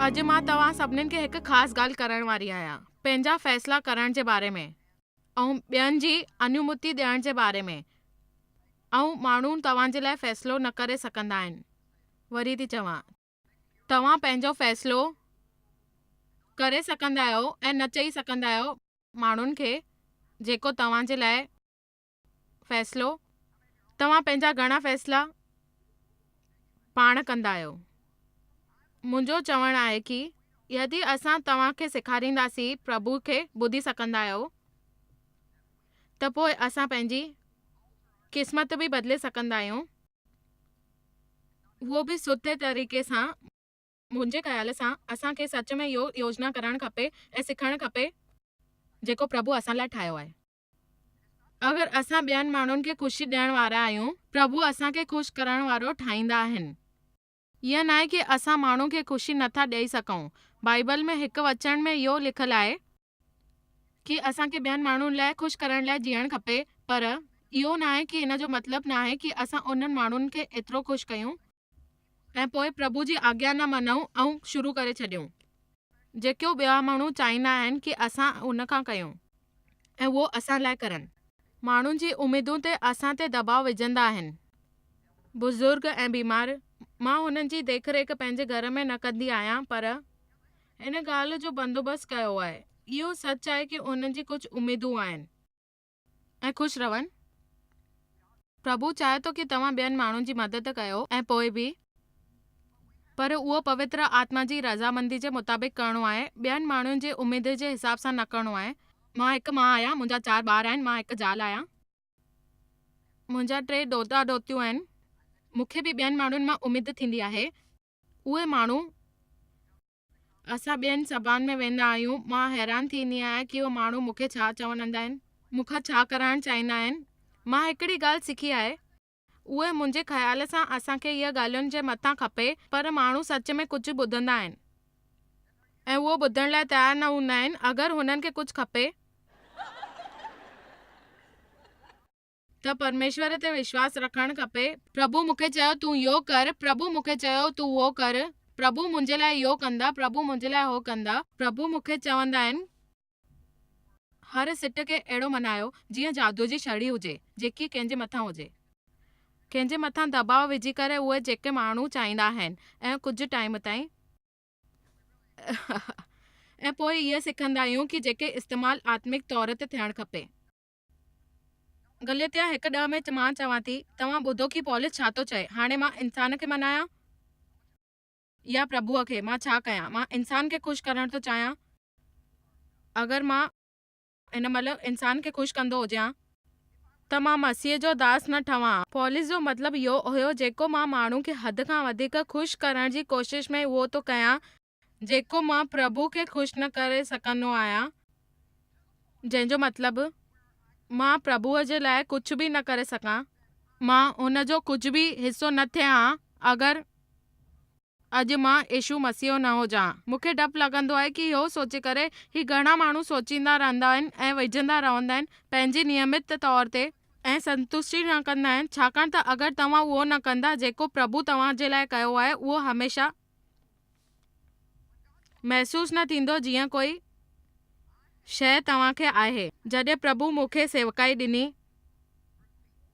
अॼु मां तव्हां सभिनीनि खे हिकु ख़ासि ॻाल्हि करण वारी आहियां, पंहिंजा फ़ैसिला करण जे बारे में ऐं ॿियनि जी अनुमति ॾियण जे बारे में। ऐं माण्हू तव्हांजे लाइ फ़ैसिलो न करे सघंदा आहिनि। वरी थी चवां, तव्हां पंहिंजो फ़ैसिलो करे सघंदा आहियो ऐं न चई सघंदा आहियो माण्हुनि खे जेको तव्हांजे लाइ फ़ैसिलो। तव्हां पंहिंजा घणा फ़ैसिला पाण कंदा आहियो। मुंहिंजो चवणु आहे कि यदि असां तव्हांखे सेखारींदासीं प्रभु खे ॿुधी सघंदा आहियो त पोइ असां पंहिंजी क़िस्मत बि बदिले सघंदा आहियूं, उहो बि सुठे तरीक़े सां। मुंहिंजे ख़्याल सां असांखे सच में इहो योजना करणु खपे ऐं सिखणु खपे जेको प्रभु असां लाइ ठाहियो आहे। अगरि असां ॿियनि माण्हुनि खे ख़ुशी ॾियण वारा आहियूं, प्रभु असांखे ख़ुशि करण वारो ठाहींदा आहिनि। ईअं न आहे कि असां माण्हू खे ख़ुशी नथा ॾेई सघूं। बाइबल में हिकु वचन में इहो लिखियलु आहे कि असांखे ॿियनि माण्हुनि लाइ ख़ुशि करण लाइ जीअणु खपे, पर इहो न आहे कि इन जो मतिलबु न आहे कि असां उन्हनि माण्हुनि खे एतिरो ख़ुशि कयूं ऐं पोइ प्रभु जी आज्ञा न मञूं ऐं शुरू करे छॾियूं जेको ॿिया माण्हू चाहींदा आहिनि कि असां उन खां कयूं ऐं उहो असां लाइ करनि। माण्हुनि जी उमेदुनि ते असां ते दबाव विझंदा आहिनि। बुज़ुर्ग ऐं बीमार, मां हुननि जी देखरेख पंहिंजे घर में न कंदी आहियां, पर हिन ॻाल्हि जो बंदोबस्तु कयो आहे। इहो सच आहे कि उन्हनि जी कुझु उमेदूं आहिनि ऐं ख़ुशि रहनि। प्रभु चाहे थो कि तव्हां ॿियनि माण्हुनि जी मदद कयो ऐं पोइ बि, पर उहो पवित्र आत्मा जी रज़ामंदी जे मुताबिक़ करिणो आहे, ॿियनि माण्हुनि जे उमेद जे हिसाब सां न करिणो आहे। मां हिकु माउ आहियां, मुंहिंजा 4 ॿार आहिनि, मां हिकु ज़ाल आहियां, मुंहिंजा 3 ॾोता ॾोतियूं आहिनि। मूंखे बि ॿियनि माण्हुनि मां उमेद थींदी आहे। उहे माण्हू असां ॿियनि सभाउनि में वेंदा आहियूं, मां हैरान थींदी आहियां कि उहे माण्हू मूंखे छा चवंदा आहिनि, मूंखां छा कराइणु चाहींदा आहिनि। मां हिकिड़ी ॻाल्हि सिखी आहे, उहे मुंहिंजे ख़्याल सां असांखे इहा ॻाल्हियुनि जे मथां खपे, पर माण्हू सच में कुझु ॿुधंदा आहिनि ऐं उहो ॿुधण लाइ तयारु न हूंदा आहिनि। अगरि हुननि खे कुझु खपे त परमेश्वर ते विश्वास रखणु खपे। प्रभु मूंखे चयो तूं इहो कर, प्रभु मूंखे चयो तूं उहो कर, प्रभु मुंहिंजे लाइ इहो कंदा, प्रभु मुंहिंजे लाइ उहो कंदा। प्रभु मूंखे चवंदा आहिनि हर सिट खे अहिड़ो मनायो जीअं जादू जी छड़ी हुजे जेकी कंहिंजे मथां हुजे। कंहिंजे मथां दबाव विझी करे उहे जेके माण्हू चाहींदा आहिनि ऐं कुझु टाइम ताईं ऐं पोइ इहे सिखंदा आहियूं कि जेके इस्तेमालु आत्मिक तौर ते थियणु खपे। गलतिया 1:10 में मां चवां थी, तव्हां ॿुधो कि पौलुस छा थो चए। हाणे मां इंसान खे मनायां या प्रभुअ खे? मां छा कयां? मां इंसान खे ख़ुशि करणु थो चाहियां। अगरि मां हिन महिल इंसान खे ख़ुशि कंदो हुजां त मां मसीह जो दास न ठवां। पौलुस जो मतिलबु इहो हुयो, जेको मां माण्हू खे हद खां वधीक ख़ुशि करण जी कोशिश में उहो थो कयां जेको मां प्रभु खे ख़ुशि न करे सघंदो आहियां, जंहिंजो मतिलबु मां प्रभुअ जे लाइ कुझु बि न करे सघां, मां हुन जो कुझु बि हिसो न थियां अगरि अॼु मां यीशु मसीह न हुजां। मूंखे डपु लॻंदो आहे कि इहो सोचे करे ही घणा माण्हू सोचींदा रहंदा आहिनि ऐं विझंदा रहंदा आहिनि पंहिंजी नियमित तौर ते ऐं संतुष्टि न कंदा आहिनि, छाकाणि त अगरि तव्हां उहो न कंदा जेको प्रभु तव्हांजे लाइ कयो आहे, उहो हमेशा महसूसु न थींदो जीअं कोई शइ तव्हांखे आहे। जॾहिं प्रभु मूंखे सेवकाई ॾिनी,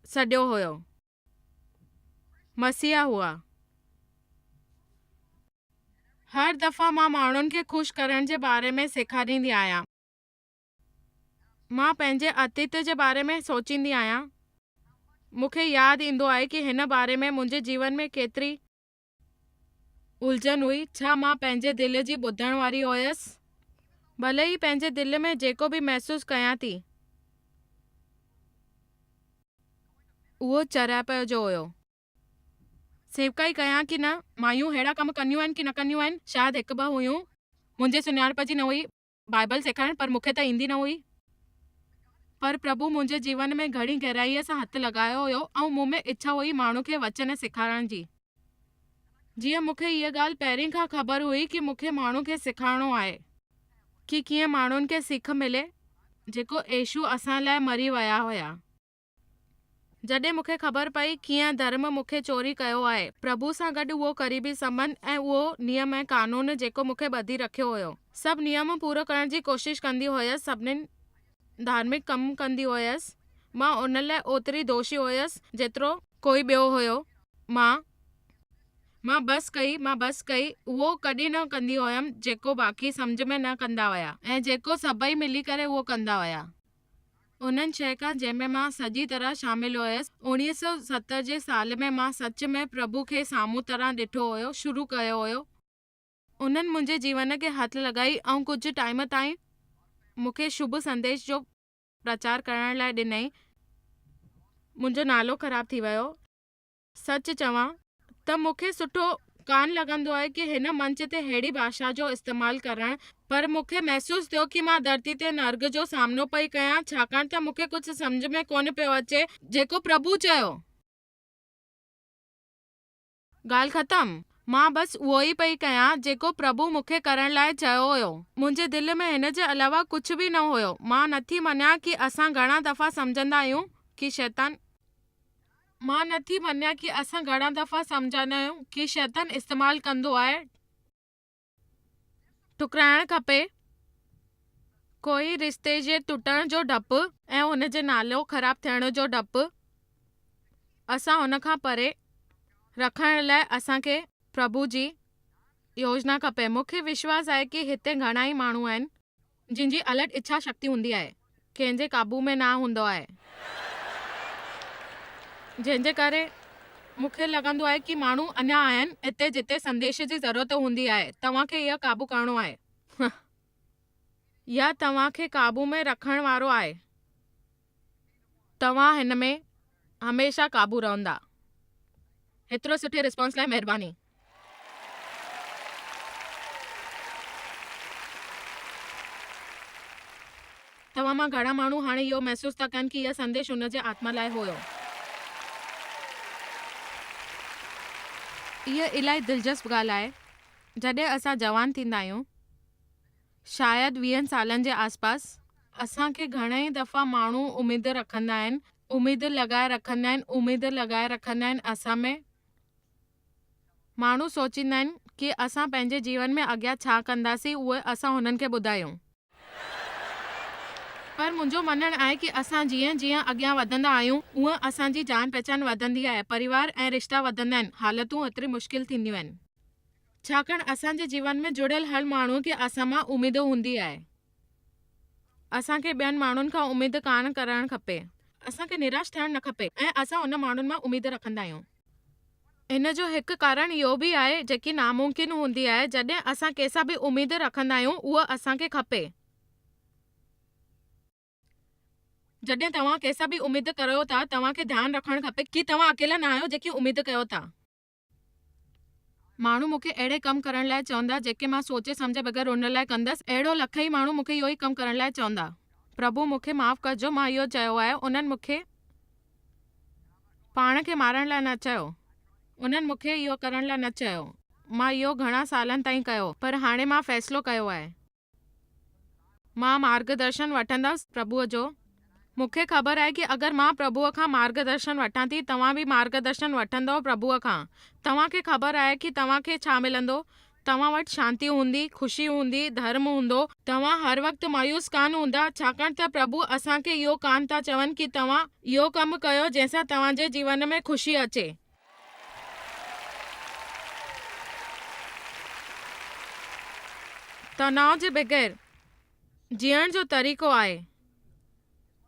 सॼो हुयो मसीहा हुआ। हर दफ़ा मां माण्हुनि खे ख़ुशि करण जे बारे में सेखारींदी आहियां। मां पंहिंजे अतीत जे बारे में सोचींदी आहियां। मूंखे यादि ईंदो आहे कि हिन बारे में मुंहिंजे जीवन में केतिरी उलझन हुई। छा मां पंहिंजे दिलि जी ॿुधण वारी हुयसि? भले ई पंहिंजे दिलि में जेको बि महसूसु कयां थी उहो चरियापो जो हुयो। सेवकाई कयां कि न, मायूं अहिड़ा कम कंदियूं आहिनि कि न कंदियूं आहिनि। शायदि 1-2 हुयूं, मुंहिंजे सुञाणप जी न हुई बाइबल सेखारणु, पर मूंखे त ईंदी न हुई। पर प्रभु मुंहिंजे जीवन में घणी गहराईअ सां हथु लॻायो हुयो ऐं मूं में इच्छा हुई माण्हू खे वचन सेखारण जी। जीअं मूंखे इहा ॻाल्हि पहिरीं खां ख़बर हुई कि मूंखे माण्हू खे सेखारिणो आहे कि कीअं माण्हुनि खे सीख मिले जेको यीशु असां लाइ मरी विया हुया। जॾहिं मूंखे ख़बर पई कीअं धर्म मूंखे चोरी कयो आहे, प्रभु सां गॾु उहो क़रीबी संबंध ऐं उहो नियम ऐं कानून जेको मूंखे ॿधी रखियो हुयो, सभु नियम पूरो करण जी कोशिश कंदी हुयसि, सभिनीनि धार्मिक कम कंदी हुयसि। मां उन लाइ ओतिरी दोषी हुयसि जेतिरो कोई ॿियो हुयो। मां बस कई उहो कॾहिं न कंदी हुयमि जेको बाक़ी सम्झ में न कंदा हुया ऐं जेको सभई मिली करे उहो कंदा हुया। उन्हनि शइ खां जंहिंमें मां सॼी तरह शामिल हुयसि। 1970 जे साल में मां सच में प्रभु खे साम्हूं तरह ॾिठो हुयो, शुरू कयो हुयो। उन्हनि मुंहिंजे जीवन खे हथ लॻाई ऐं कुझु टाइम ताईं मूंखे शुभ संदेश जो प्रचार करण लाइ ॾिनई। मुंहिंजो नालो ख़राब थी वियो। सच चवां त मूंखे सुठो कान लॻंदो आहे कि हिन मंच ते अहिड़ी भाषा जो इस्तेमालु करणु, पर मूंखे महसूस थियो कि मां धरती ते नर्ग जो सामनो पई कयां, छाकाणि त मूंखे कुझु सम्झ में कोन पियो अचे जेको प्रभु चयो। ॻाल्हि ख़तम। मां बस उहो ई पई कयां जेको प्रभु मूंखे करण लाइ चयो हुयो। मुंहिंजे दिलि में हिन जे अलावा कुझु बि न हुयो। मां नथी मञियां कि असां घणा दफ़ा सम्झंदा आहियूं कि शैतान इस्तेमालु कंदो आहे ठुकराइणु खपे कोई रिश्ते जे टुटण जो डपु ऐं हुन जे नालो ख़राब थियण जो डपु। असां हुन खां परे रखण लाइ असांखे प्रभु जी योजना खपे। मूंखे विश्वास आहे कि हिते घणा ई माण्हू आहिनि जिन जी अलॻि इच्छा शक्ति हूंदी आहे, कंहिंजे काबू में न हूंदो आहे, जंहिंजे करे मूंखे लॻंदो आहे कि माण्हू अञा आहिनि हिते जिते संदेश जी ज़रूरत हूंदी आहे। तव्हांखे इहा काबू करणो आहे या तव्हांखे काबू में रखण वारो आहे। तव्हां हिन में हमेशा काबू रहंदा। हेतिरो सुठे रिस्पॉन्स लाइ महिरबानी। तव्हां मां घणा माण्हू हाणे इहो महसूस था कनि कि इहा संदेश हुन जे आत्मा लाइ हुयो। इहा इलाही दिलचस्प ॻाल्हि आहे। जॾहिं असां जवान थींदा आहियूं, शायदि 20 सालनि जे आसपास, असांखे घणेई दफ़ा माण्हू उमेद रखंदा आहिनि, उमेद लॻाए रखंदा आहिनि असां में। माण्हू सोचींदा आहिनि कि असां पंहिंजे जीवन में अॻियां छा कंदासीं, उहे असां हुननि खे ॿुधायूं। पर मुंहिंजो मञणु आहे कि असां जीअं जीअं अॻियां वधंदा आहियूं उअं असांजी जान पहचान वधंदी आहे, परिवार ऐं रिश्ता वधंदा आहिनि, हालतूं एतिरी मुश्किल थींदियूं आहिनि, छाकाणि असांजे जीवन में जुड़ियल हर माण्हू खे असां मां उमेद हूंदी आहे। असांखे ॿियनि माण्हुनि खां उमेद कान करणु खपे। असांखे निराश थियणु न खपे ऐं असां उन माण्हुनि मां उमेद रखंदा आहियूं। इन जो हिकु कारण इहो बि आहे जेकी नामुमकिन हूंदी आहे। जॾहिं असां कंहिंसां बि उमेद रखंदा आहियूं उहा असांखे खपे। जॾहिं तव्हां कंहिंसां बि उमेद कयो था, तव्हांखे ध्यानु रखणु खपे कि तव्हां अकेला न आहियो जेकी उमेद कयो था। माण्हू मूंखे अहिड़े कमु करण लाइ चवंदा जेके मां सोचे सम्झे बग़ैर उन लाइ कंदसि। अहिड़ो लखई माण्हू मूंखे इहो ई कमु करण लाइ चवंदा। प्रभु मूंखे माफ़ कजो, मां इहो चयो आहे। उन्हनि मूंखे पाण खे मारण लाइ न चयो, उन्हनि मूंखे इहो करण लाइ न चयो। मां इहो घणा सालनि ताईं कयो, पर हाणे मां फ़ैसिलो कयो आहे। मां मार्गदर्शन वठंदसि प्रभुअ जो। मूंखे ख़बर आहे कि अगरि मां प्रभुअ खां मार्गदर्शन वठां थी, तव्हां बि मार्गदर्शन वठंदव प्रभुअ खां। तव्हांखे ख़बर आहे कि तव्हांखे छा मिलंदो। तव्हां वटि शांती हूंदी, ख़ुशी हूंदी, धर्म हूंदो। तव्हां हर वक़्तु मायूस कान हूंदा, छाकाणि त प्रभु असांखे इहो कान था चवनि कि तव्हां इहो कमु कयो जंहिंसां तव्हांजे जीवन में ख़ुशी अचे। तनाव जे बग़ैर जीअण जो तरीक़ो आहे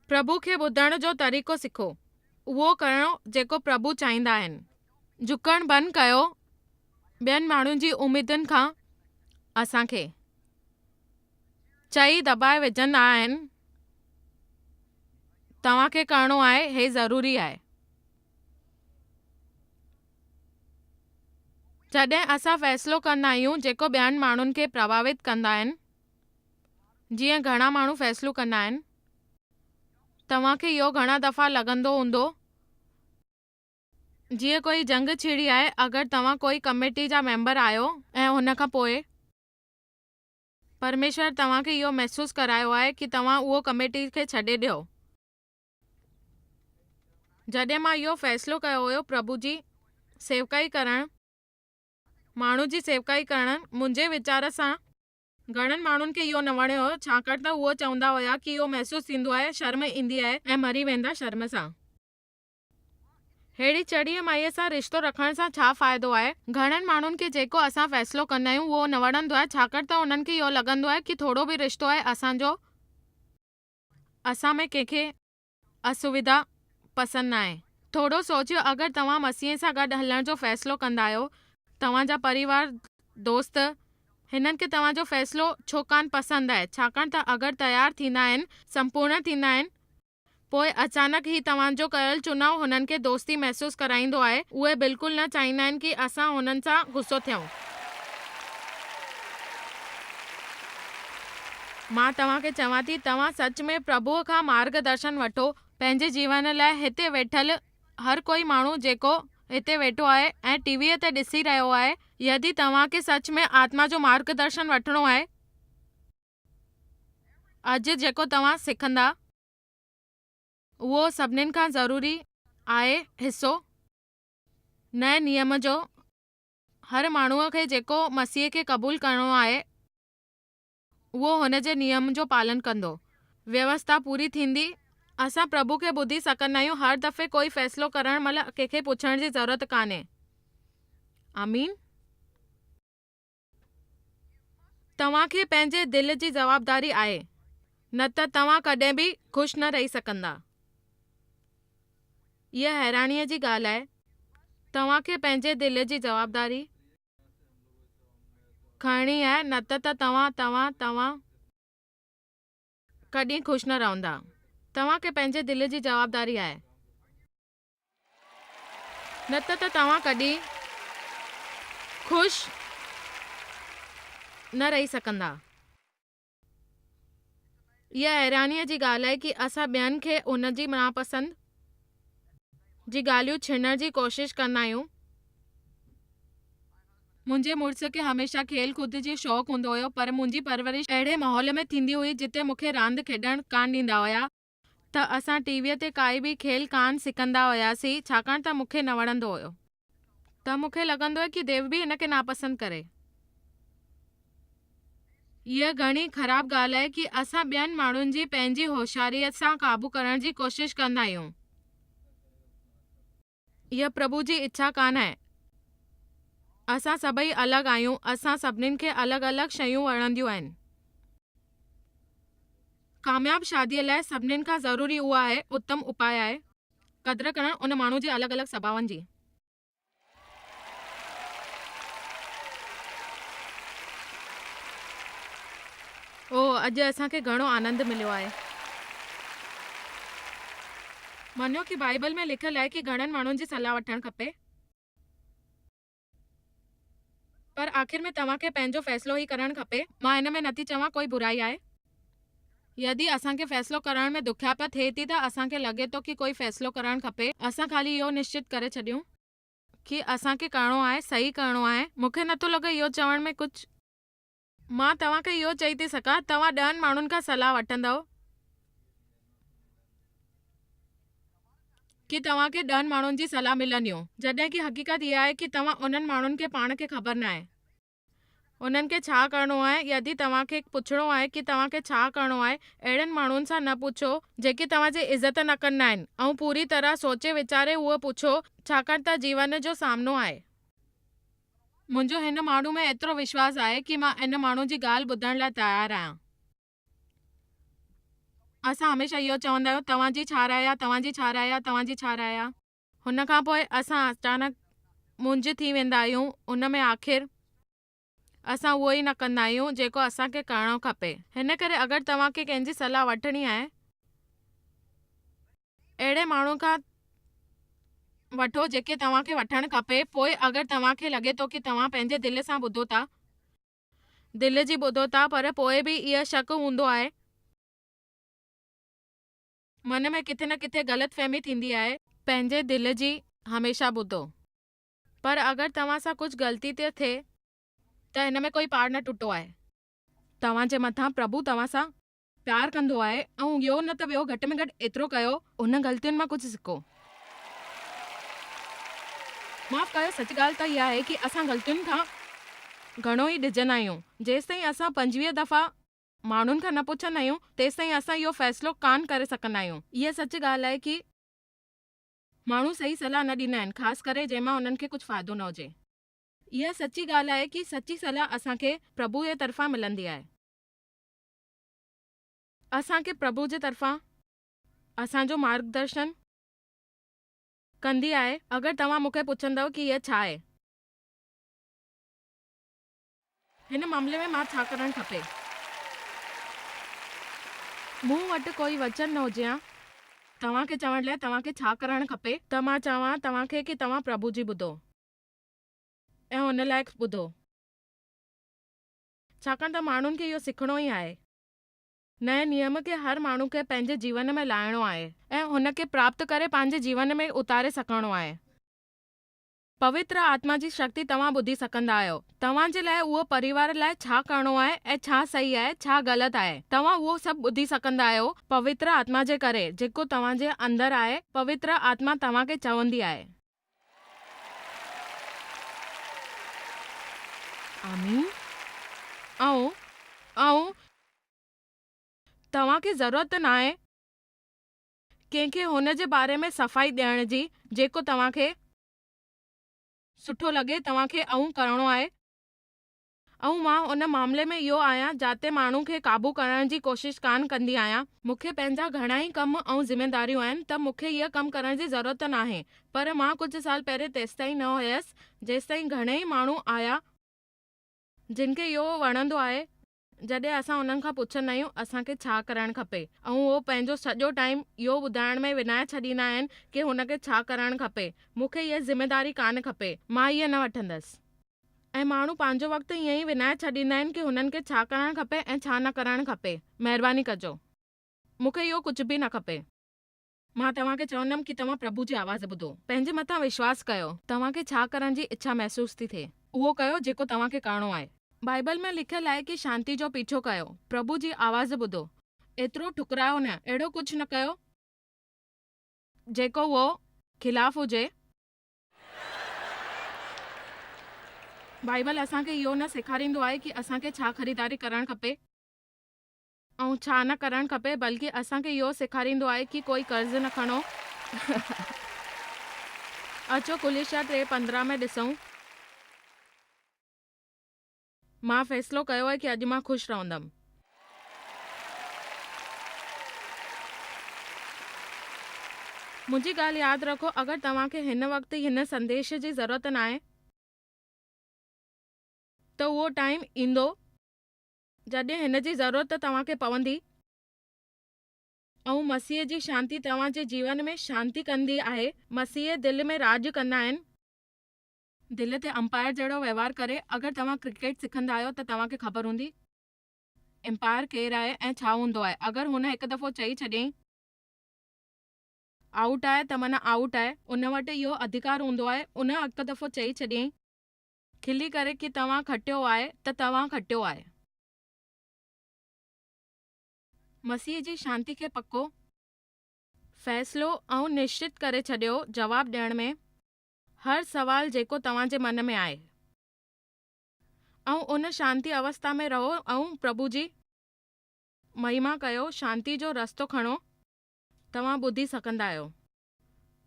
प्रभु खे ॿुधण जो तरीक़ो सिखो, उहो करणो जेको प्रभु चाहींदा आहिनि। झुकणु बंदि कयो ॿियनि माण्हुनि जी उमेदुनि खां। असांखे चई दॿाए विझंदा आहिनि, तव्हांखे करणो आहे, हे ज़रूरी आहे। जॾहिं असां फ़ैसिलो कंदा आहियूं जेको ॿियनि माण्हुनि खे प्रभावित कंदा आहिनि, जीअं घणा माण्हू फ़ैसिलो कंदा आहिनि, तव्हांखे इहो घणा दफ़ा लॻंदो हूंदो जीअं कोई जंग छिड़ी आहे। अगरि तव्हां कोई कमेटी जा मेंबर आहियो ऐं हुन खां पोइ परमेश्वर तव्हांखे इहो महसूस करायो आहे कि तव्हां उहो कमेटी खे छॾे ॾियो, जॾहिं मां इहो फ़ैसिलो कयो हुयो प्रभु जी सेवकाई करणु, माण्हू जी सेवकाई करणु, मुंहिंजे वीचार सां घणनि माण्हुनि खे इहो न वणियो हो, छाकाणि त उहो चवंदा हुया कि इहो महसूसु थींदो आहे, शर्म ईंदी आहे ऐं मरी वेंदा शर्म सां। अहिड़ी चढ़ीअ माईअ सां रिश्तो रखण सां छा फ़ाइदो आहे? घणनि माण्हुनि खे जेको असां फ़ैसिलो कंदा आहियूं उहो न वणंदो आहे, छाकाणि त उन्हनि खे इहो लॻंदो आहे कि थोरो बि रिश्तो आहे असांजो, असां में कंहिंखे असुविधा पसंदि न आहे। थोरो सोचियो, अगरि तव्हां मसीह सां गॾु हलण जो फ़ैसिलो कंदा आहियो, तव्हांजा परिवार, दोस्त, हिननि खे तव्हांजो फ़ैसिलो छो कान पसंदि आहे? छाकाणि त अगरि तयारु थींदा आहिनि, संपूर्ण थींदा आहिनि, पोइ अचानक ई तव्हांजो कयल चुनाव हुननि खे दोस्ती महसूसु कराईंदो आहे। उहे बिल्कुलु न चाहींदा आहिनि कि असां हुननि सां गुस्सो थियूं। मां तव्हांखे चवां थी, तव्हां सच में प्रभुअ खां मार्गदर्शन वठो। पंहिंजे जीवन लाइ हिते वेठल हर कोई माण्हू जेको हिते वेठो आहे ऐं टीवीअ ते ॾिसी रहियो आहे, यदि तव्हांखे सच में आत्मा जो मार्गदर्शन वठिणो आहे, अॼु जेको तव्हां सिखंदा उहो सभिनीनि खां ज़रूरी आहे हिसो नए नियम जो। हर माण्हूअ खे जेको मसीह खे क़बूल करणो आहे उहो हुन जे नियम जो पालन कंदो। व्यवस्था पूरी थींदी। असां प्रभु खे ॿुधी सघंदा आहियूं। हर दफ़े कोई फ़ैसिलो करण महिल कंहिंखे पुछण जी ज़रूरत कान्हे। आमीन। तव्हांखे पंहिंजे दिल जी जवाबदारी आहे, न त तव्हां कॾहिं बि ख़ुशि न रही सघंदा। इहा हैरानीअ जी ॻाल्हि आहे। तव्हांखे पंहिंजे दिल जी जवाबदारी खणणी आहे, न त तव्हां कॾहिं ख़ुशि न रहंदा। तव्हांखे पंहिंजे दिल जी जवाबदारी आहे, न त तव्हां कॾहिं ख़ुशि न रही सघंदा। इहा हैरानीअ जी ॻाल्हि आहे कि असां ॿियनि खे उन जी नापसंद जी ॻाल्हियूं छिनण जी कोशिशि कंदा आहियूं। मुंहिंजे मुड़ुस खे हमेशह खेल कूद जी शौक़ु हूंदो हुयो, पर मुंहिंजी परवरिश अहिड़े माहौल में थींदी हुई जिते मूंखे रांदि खेॾणु कान ॾींदा हुया, त असां टीवीअ ते काई बि खेल कान सिखंदा हुयासीं, छाकाणि त मूंखे न वणंदो हुयो। त मूंखे लॻंदो आहे कि देव बि हिन खे नापसंद करे। इहा घणी ख़राबु ॻाल्हि आहे कि असां ॿियनि माण्हुनि जी पंहिंजी होशियारीअ सां क़ाबू करण जी कोशिशि कंदा आहियूं। इहा प्रभु जी इच्छा कान आहे। असां सभई अलॻि आहियूं। असां सभिनीनि खे अलॻि अलॻि शयूं वणंदियूं आहिनि। कामयाब शादीअ लाइ सभिनीनि खां ज़रूरी उहा आहे, उत्तम उपाय आहे क़दुरु करणु उन माण्हू जे अलॻि अलॻि स्वभावनि जी। अॼु असांखे घणो आनंद मिलियो आहे। मञियो कि बाइबल में लिखियलु आहे कि घणनि माण्हुनि जी सलाह वठणु खपे, पर आख़िर में तव्हांखे पंहिंजो फ़ैसिलो ई करणु खपे। मां हिन में नथी चवां कोई बुराई आहे। यदि असांखे फ़ैसिलो करण में ॾुखियापि थिए थी त असांखे लॻे थो कि कोई फ़ैसिलो करणु खपे, असां ख़ाली इहो निश्चित करे छॾियूं कि असांखे करणो आहे, सही करणो आहे। मूंखे नथो लॻे इहो चवण में कुझु। मां तव्हांखे इहो चई थी सघां, तव्हां 10 माण्हुनि खां सलाह वठंदव कि तव्हांखे 10 माण्हुनि जी सलाह मिलंदियूं, जॾहिं कि हक़ीक़त इहा आहे कि तव्हां उन्हनि माण्हुनि खे पाण खे ख़बर न आहे उन्हनि खे छा करणो आहे। यदि तव्हांखे पुछणो आहे कि तव्हांखे छा करणो आहे, अहिड़नि माण्हुनि सां न पुछो जेके तव्हांजी इज़त न कंदा आहिनि, ऐं पूरी तरह सोचे वीचारे उहो पुछो, छाकाणि त जीवन जो सामनो आहे। मुंहिंजो हिन माण्हू में एतिरो विश्वास आहे कि मां इन माण्हू जी ॻाल्हि ॿुधण लाइ तयारु आहियां। असां हमेशह इहो चवंदा आहियूं, तव्हांजी छा राय आहे, तव्हांजी छा राय आहे, तव्हांजी छा राय आहे। हुन खां पोइ असां अचानक मुंझ थी वेंदा आहियूं। उन में आख़िर असां उहो ई न कंदा आहियूं जेको असांखे करणो खपे। हिन करे अगरि तव्हांखे कंहिंजी सलाह वठणी आहे, अहिड़े माण्हू खां वठो जेके तव्हांखे वठणु खपे। पोइ अगरि तव्हांखे लॻे थो कि तव्हां पंहिंजे दिलि सां ॿुधो था, दिलि जी ॿुधो था, पर पोइ बि इहा शक हूंदो आहे, मन में किथे न किथे ग़लतफ़हमी थींदी आहे, पंहिंजे दिलि जी हमेशह ॿुधो। पर अगरि तव्हां सां कुझु ग़लती थी थिए त हिन में कोई पार न टुटो आहे। तव्हांजे मथां प्रभु तव्हां सां प्यार कंदो आहे, ऐं इहो न त ॿियो, घटि में घटि एतिरो कयो, उन ग़लतियुनि मां कुझु सिखो। माफ़ कयो, सच ॻाल्हि त इहा आहे कि असां ग़लतियुनि खां घणो ई ॾिजंदा आहियूं। जेसिताईं असां 25 दफ़ा माण्हुनि खां न पुछंदा आहियूं तेसिताईं असां इहो फ़ैसिलो कान करे सघंदा आहियूं। इहा सच ॻाल्हि आहे कि माण्हू सही सलाह न ॾींदा आहिनि, ख़ासि करे जंहिं मां उन्हनि खे कुझु फ़ाइदो न हुजे। इहा सची ॻाल्हि आहे कि सची सलाह असांखे प्रभु जे तरफ़ां मिलंदी आहे। असांखे प्रभु जे तरफ़ां असांजो मार्गदर्शन कंदी आहे। अगरि तव्हां मूंखे पुछंदव कि इहा छा आहे, हिन मामले में मां छा करणु खपे, मूं वटि कोई वचन न हुजे हा तव्हांखे चवण लाइ तव्हांखे छा करणु खपे, त मां चवां तव्हांखे कि तव्हां प्रभु जी ॿुधो ऐं हुन लाइ ॿुधो, छाकाणि त माण्हुनि खे इहो सिखणो ई आहे। नए नियम खे हर माण्हू खे पंहिंजे जीवन में लाइणो आहे ऐं हुन खे प्राप्त करे पंहिंजे जीवन में उतारे सघणो आहे। पवित्र आत्मा जी शक्ति तव्हां ॿुधी सघंदा आहियो। तव्हां जे लाइ उहो परिवार लाइ छा करणो आहे ऐं छा सही आहे छा ग़लति आहे, तव्हां उहो सभु ॿुधी सघंदा आहियो पवित्र आत्मा जे करे जेको तव्हां जे अंदरि आहे। पवित्र आत्मा तव्हांखे चवंदी आहे। आमीन। ऐं तव्हांखे ज़रूरत न आहे कंहिंखे हुन जे बारे में सफ़ाई ॾियण जी। जेको तव्हांखे सुठो लॻे तव्हांखे करणो आहे। मां उन मामले में इहो आहियां जाते माण्हू खे क़ाबू करण जी कोशिश कान कंदी आहियां। मूंखे पंहिंजा घणा ई कम ऐं ज़िमेदारियूं आहिनि त मूंखे इहा कमु करण जी ज़रूरत न आहे। पर मां कुझु साल पहिरें तेसिताईं न हुयसि जेसिताईं घणेई माण्हू आया जिन खे इहो वणंदो आहे जॾहिं असां उन्हनि खां पुछंदा आहियूं असांखे छा करणु खपे ऐं उहो पंहिंजो सॼो टाइम इहो ॿुधाइण में विञाए छॾींदा आहिनि कि हुनखे छा करणु खपे। मूंखे इहा ज़िमेदारी कान खपे, मां इहा न वठंदसि। ऐं माण्हू पंहिंजो वक़्तु ईअं ई विञाए छॾींदा आहिनि कि हुननि खे छा करणु खपे ऐं छा न करणु खपे। महिरबानी कजो, मूंखे इहो कुझु बि न खपे। मां तव्हांखे चवंदमि कि तव्हां प्रभु जी आवाज़ ॿुधो, पंहिंजे मथां विश्वास कयो। तव्हांखे छा करण जी इच्छा महसूस थी थिए उहो कयो जेको तव्हांखे करणो आहे। बाइबल में लिखियलु आहे कि शांति जो पीछो कयो, प्रभु जी आवाज़ ॿुधो, एतिरो ठुकरायो न, अहिड़ो कुझु न कयो जेको उहो खिलाफ़ हुजे। बाइबल असांखे इहो न सेखारींदो आहे कि असांखे छा ख़रीदारी करणु खपे ऐं छा न करणु खपे, बल्कि असांखे इहो सेखारींदो आहे कि कोई कर्ज़ न खणो। अचो कुलिसिया 3:15 में ॾिसूं। मां फ़ैसिलो कयो आहे कि अॼु मां ख़ुशि रहंदमि। मुंहिंजी ॻाल्हि यादि रखो, अगरि तव्हांखे हिन वक़्तु हिन संदेश जी ज़रूरत न आहे त उहो टाइम ईंदो जॾहिं हिन जी ज़रूरत तव्हांखे पवंदी ऐं मसीह जी शांती तव्हां जे जीवन में शांती कंदी आहे। मसीह दिलि में राज कंदा आहिनि, दिलि ते अंपायर जहिड़ो व्यवहार करे। अगरि तव्हां क्रिकेट सिखंदा आहियो त तव्हांखे ख़बर हूंदी अंपायर केरु आहे ऐं छा हूंदो आहे। अगरि हुन हिकु दफ़ो चई छॾियईं आउट आहे त माना आउट आहे, उन वटि इहो अधिकार हूंदो आहे। उन हिकु दफ़ो चई छॾियईं खिली करे कि तव्हां खटियो आहे त तव्हां खटियो आहे। मसीह जी शांती खे पको फ़ैसिलो ऐं निश्चित करे छॾियो जवाबु ॾियण में हर सवाल जेको तव्हां जे मन में आहे ऐं उन शांती अवस्था में रहो ऐं प्रभु जी महिमा कयो। शांती जो रस्तो खणो, तव्हां ॿुधी सघंदा आहियो।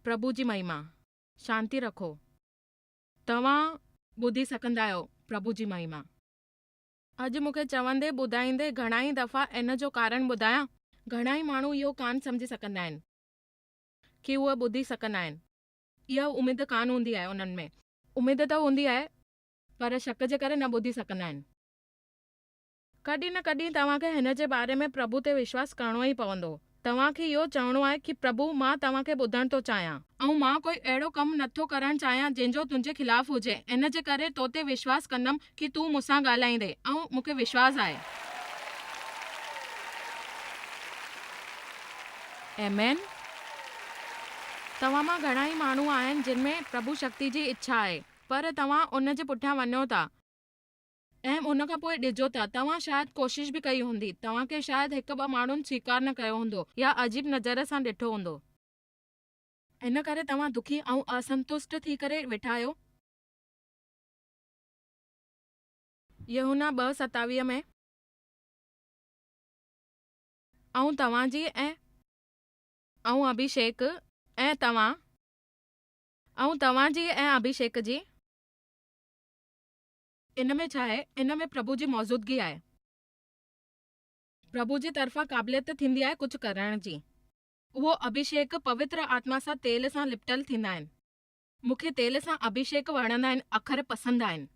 प्रभु जी महिमा, शांती रखो, तव्हां ॿुधी सघंदा आहियो। प्रभु जी महिमा। अॼु मूंखे चवंदे ॿुधाईंदे घणाई दफ़ा इन जो कारण ॿुधायां। घणाई माण्हू इहो कान सम्झी सघंदा आहिनि कि उहे ॿुधी सघंदा आहिनि। इहा उमेद कान हूंदी आहे उन्हनि में। उमेद त हूंदी आहे पर शक जे करे न ॿुधी सघंदा आहिनि। कॾहिं न कॾहिं तव्हांखे हिन जे बारे में प्रभु ते विश्वास करणो ई पवंदो। तव्हांखे इहो चवणो आहे कि प्रभु मां तव्हांखे ॿुधण थो चाहियां ऐं मां कोई अहिड़ो कमु नथो करणु चाहियां जंहिंजो तुंहिंजे ख़िलाफ़ हुजे। इन जे करे तो ते विश्वास कंदमि कि तूं मूंसां ॻाल्हाईंदे ऐं मूंखे विश्वास आहे। आमीन। तव्हां मां घणाई माण्हू आहिनि जिन में प्रभु शक्ति जी इच्छा आहे पर तव्हां उन जे पुठियां वञो था ऐं उन खां पोइ ॾिजो था। तव्हां शायदि कोशिश बि कई हूंदी, तव्हांखे शायदि 1-2 माण्हुनि स्वीकार न कयो हूंदो या अजीब नज़र सां ॾिठो हूंदो। इन करे तव्हां दुखी ऐं असंतुष्ट थी करे वेठा आहियो। यूहन्ना 2:27 में ऐं तव्हांजी ऐं अभिषेक ऐं तव्हांजी ऐं अभिषेक जी इन में छा आहे, इन में प्रभु जी मौजूदगी आहे। प्रभु जी तरफ़ां क़ाबिलियत थींदी आहे कुझु करण जी। उहो अभिषेक पवित्र आत्मा सां तेल सां लिपटल थींदा आहिनि। मूंखे तेल सां अभिषेक वणंदा आहिनि, अखर पसंदि आहिनि।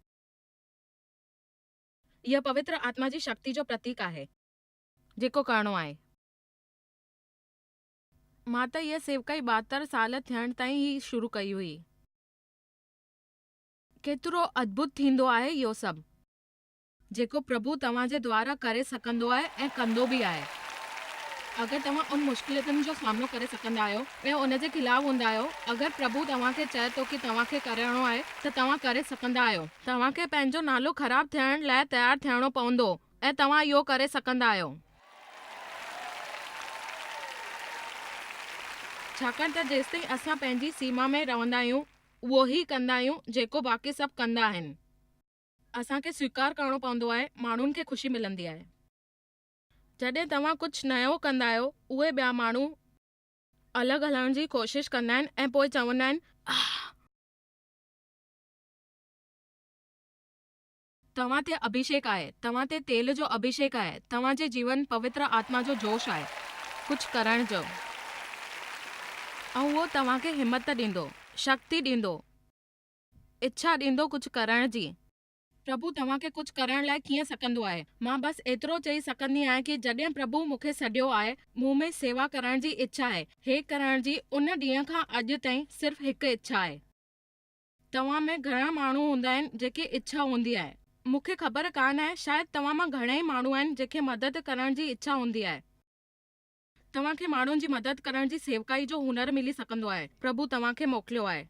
इहा पवित्र आत्मा जी शक्ति जो प्रतीक आहे जेको करणो आहे। मां त इहा सेवकाई 72 साल थियण ताईं ई शुरू कई हुई। केतिरो अद्भुत थींदो आहे इहो सभु जेको प्रभु तव्हांजे द्वारा करे सघंदो आहे ऐं कंदो बि आहे। अगरि तव्हां उन मुश्किलातुनि जो सामनो करे सघंदा आहियो ऐं उन जे खिलाफ़ हूंदा आहियो, अगरि प्रभु तव्हांखे चए थो कि तव्हांखे करणो आहे त तव्हां करे सघंदा आहियो। तव्हांखे पंहिंजो नालो ख़राब थियण लाइ तयारु थियणो पवंदो ऐं तव्हां इहो करे सघंदा आहियो। छाकाणि त जेसिताईं असां पंहिंजी सीमा में रहंदा आहियूं, उहो ई कंदा आहियूं जेको बाक़ी सभु कंदा आहिनि। असांखे स्वीकार करणो पवंदो आहे, माण्हुनि खे ख़ुशी मिलंदी आहे। जॾहिं तव्हां कुझु नयो कंदा आहियो, उहे ॿिया माण्हू अलॻि हलण जी कोशिशि कंदा आहिनि ऐं पोइ चवंदा आहिनि, तव्हां ते अभिषेक आहे, तव्हां ते तेल जो अभिषेक आहे, तव्हांजे जीवन पवित्र आत्मा जो जोश आहे कुझु करण जो। ऐं उहो तव्हांखे हिमत ॾींदो, शक्ति ॾींदो, इच्छा ॾींदो कुझु करण जी। प्रभु तव्हांखे कुझु करण लाइ कीअं सघंदो आहे। मां बसि एतिरो चई सघंदी आहियां कि जॾहिं प्रभु मूंखे सॾियो आहे, मूं में सेवा करण जी इच्छा आहे। हे करण जी उन ॾींहं खां अॼु ताईं सिर्फ़ु हिकु इच्छा आहे। तव्हां में घणा माण्हू हूंदा आहिनि जेके इच्छा हूंदी आहे। मूंखे ख़बर कान आहे, शायदि तव्हां मां घणेई माण्हू आहिनि जंहिंखे मदद करण जी इच्छा हूंदी आहे। तव्हांखे माण्हुनि जी मदद करण जी सेवकाई जो हुनर मिली सघंदो आहे। प्रभु तव्हांखे मोकिलियो आहे।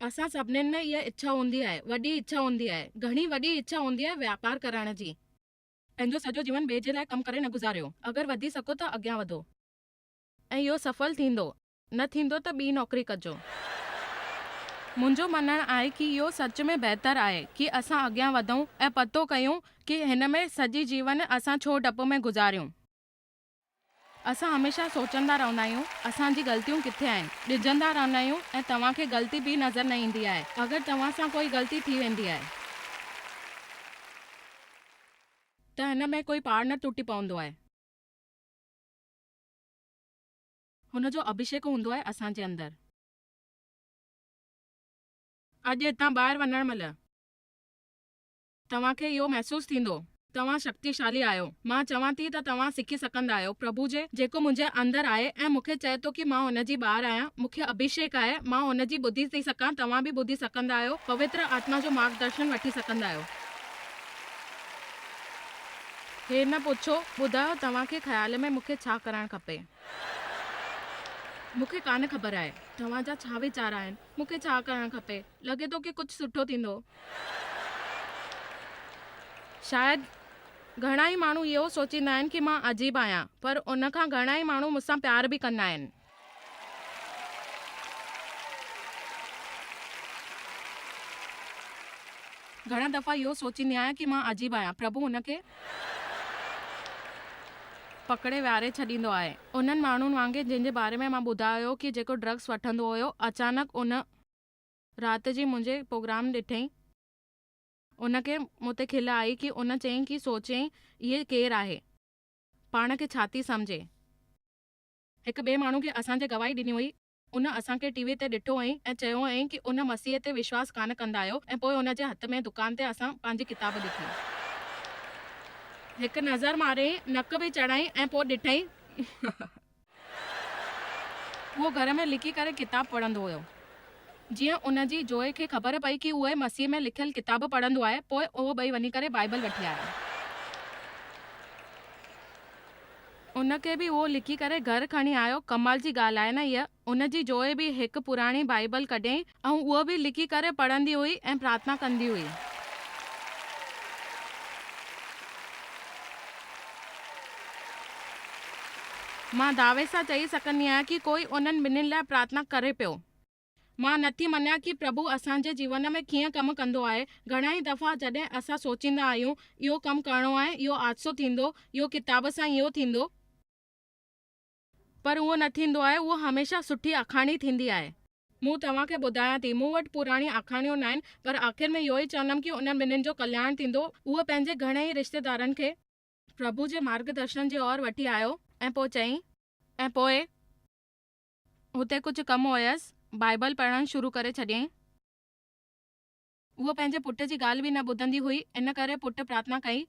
असां सभिनीनि में इहा इच्छा हूंदी आहे, वॾी इच्छा हूंदी आहे, घणी वॾी इच्छा हूंदी आहे व्यापार करण जी। पंहिंजो सॼो जीवन ॿिए जे लाइ कमु करे न गुज़ारियो। अगरि वधी सघो त अॻियां वधो ऐं इहो सफल थींदो। न थींदो त ॿी नौकरी कजो। मुंहिंजो मञणु आहे कि इहो सच में बहितरु आहे कि असां अॻियां वधूं ऐं पतो कयूं कि हिन में सॼी जीवन असां छो डप में गुज़ारियूं। असां हमेशह सोचंदा रहंदा आहियूं असांजी ग़लतियूं किथे आहिनि, ॾिजंदा रहंदा आहियूं ऐं तव्हांखे ग़लती बि नज़र न ईंदी आहे। अगरि तव्हां सां कोई ग़लती थी वेंदी आहे त हिन में कोई पार न टुटी पवंदो आहे। हुनजो अभिषेक हूंदो आहे असांजे अंदरि। अॼु हितां ॿाहिरि वञण महिल तव्हांखे इहो महसूसु थींदो तव्हां शक्तिशाली आहियो। मां चवां थी त तव्हां सिखी सघंदा आहियो प्रभु जे जेको मुंहिंजे अंदरि आहे ऐं मूंखे चए थो कि मां हुनजी ॿार आहियां, मूंखे अभिषेक आहे, मां हुनजी ॿुधी थी सघां। तव्हां बि ॿुधी सघंदा आहियो, पवित्र आत्मा जो मार्गदर्शन वठी सघंदा आहियो। हे न पुछो, ॿुधायो तव्हांखे ख़्याल में मूंखे छा करणु खपे। मूंखे कान ख़बर आहे तव्हांजा छा वीचार आहिनि, मूंखे छा करणु खपे। लॻे थो कि कुझु सुठो थींदो। शायदि घणा ई माण्हू इहो सोचींदा आहिनि कि मां अजीब आहियां, पर उन खां घणा ई माण्हू मूंसां प्यार बि कंदा आहिनि। घणा दफ़ा इहो सोचींदी आहियां कि मां अजीब आहियां। प्रभु हुनखे पकड़े विहारे छॾींदो आहे। उन्हनि माण्हुनि वांगुरु जंहिंजे बारे में मां ॿुधायो कि जेको ड्रग्स वठंदो हुयो, अचानक उन राति जी मुंहिंजे प्रोग्राम ॾिठईं। उनखे मूं ते खिल आई कि उन चयईं कि सोचईं इहे केरु आहे, पाण खे छा थी सम्झे। हिकु ॿिए माण्हू खे असांजे गवाही ॾिनी हुई। उन असांखे टीवी ते ॾिठो हुअईं ऐं चयो हुअईं कि उन मसीह ते विश्वास कान कंदा आहियो। ऐं पोइ उन जे हथ में दुकान ते असां पंहिंजी किताब ॾिठी। हिकु नज़र मारियईं, नक बि चढ़ाई ऐं पोइ ॾिठईं। उहो घर में लिकी करे किताब पढ़ंदो हुयो। जीअं उन जी जोइ खे ख़बर पई कि उहे मसीह में लिखियल किताब पढ़ंदो आहे, पोइ उहो ॿई वञी करे बाइबल वठी आया। उनखे बि उहो लिखी करे घर खणी आयो। कमाल जी ॻाल्हि आहे न इहा। उन जी जोइ बि हिकु पुराणी बाइबल कढियईं ऐं उहो बि लिखी करे पढ़ंदी हुई ऐं प्रार्थना कंदी हुई। मां दावे सां चई सघंदी आहियां कि कोई उन्हनि ॿिन्हिनि लाइ प्रार्थना करे पियो। मां नथी मञियां कि प्रभु असांजे जीवन में कीअं कमु कंदो आहे। घणाई दफ़ा जॾहिं असां सोचींदा आहियूं इहो कमु करणो आहे, इहो हादसो थींदो, इहो किताब सां इहो थींदो, पर उहो न थींदो आहे। उहो हमेशह सुठी आखाणी थींदी आहे। मूं तव्हांखे ॿुधायां थी, मूं वटि पुराणी आखाणियूं न आहिनि, पर आख़िर में इहो ई चवंदमि कि उन्हनि ॿिन्हिनि जो कल्याण थींदो। उहो पंहिंजे घणेई रिश्तेदारनि खे प्रभु जे मार्गदर्शन जे ओर वठी आयो ऐं पोइ चई, ऐं पोइ हुते कुझु कमु हुयसि, बाइबल पढ़णु शुरू करे छॾियईं। उहो पंहिंजे पुट जी ॻाल्हि बि न ॿुधंदी हुई, इन करे पुटु प्रार्थना कई,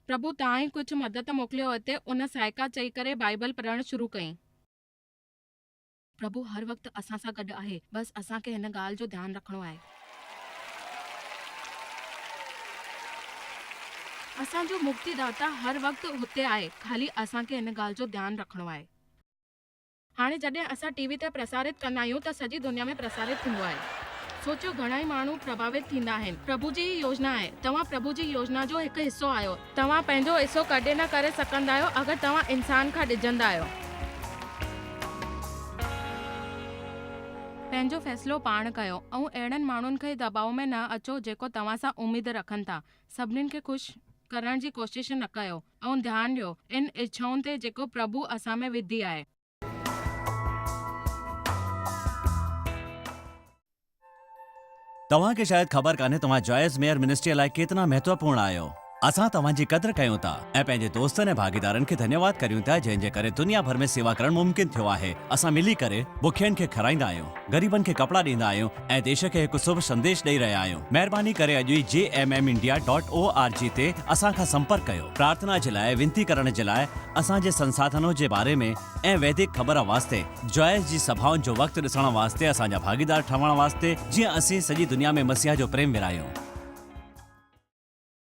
प्रभु तव्हां ई कुझु मदद मोकिलियो हिते। उन साइका चई करे बाइबल पढ़णु शुरू कई। प्रभु हर वक़्तु असां सां गॾु आहे, बसि असांखे हिन ॻाल्हि जो ध्यानु रखणो आहे। असांजो मुक्तिदाता हर वक़्तु हुते आहे, ख़ाली असांखे हिन ॻाल्हि जो ध्यानु रखणो आहे। हाणे जॾहिं असां टीवी ते प्रसारित कंदा आहियूं त सॼी दुनिया में प्रसारित थींदो आहे। सोचियो घणाई माण्हू प्रभावित थींदा आहिनि। प्रभु जी ही योजना आहे। तव्हां प्रभु जी योजना जो हिकु हिसो आहियो। तव्हां पंहिंजो हिसो कॾहिं न करे सघंदा आहियो अगरि तव्हां इंसान खां ॾिजंदा आहियो। पंहिंजो फ़ैसिलो पाण कयो ऐं अहिड़नि माण्हुनि खे दबाव में न अचो जेको तव्हां सां उमेद रखनि था। सभिनीनि खे ख़ुशि करण जी कोशिश न कयो ऐं ध्यानु ॾियो इन इच्छाउनि ते जेको प्रभु असां में विधी आहे। तव्हांखे शायदि ख़बर कान्हे तव्हां जॉयस मेयर मिनिस्ट्री लाइ केतिरा महत्वपूर्ण आहियो। असां तव्हांजी क़दुरु कयूं था ऐं पंहिंजे दोस्तनि ऐं भागीदारनि खे धन्यवाद करियूं था जंहिंजे करे दुनिया भर में सेवा करणु मुमकिन थियो आहे। असां मिली करे बुखियनि खे खाराईंदा आहियूं, ग़रीबनि खे कपड़ा ॾींदा आहियूं ऐं देश खे हिकु शुभ संदेश ॾेई रहिया आहियूं। महिरबानी करे अॼु ई jmmindia.org ते असां खां संपर्क कयो। प्रार्थना जे लाइ, विनती करण जे लाइ, असांजे संसाधनों जे बारे में ऐं वैदिक ख़बर वास्ते, जॉयस जी सभाउनि जो वक़्तु ॾिसण वास्ते, असांजा भागीदार ठहण वास्ते, जीअं असीं सॼी दुनिया में मसीह जो प्रेम विरायूं।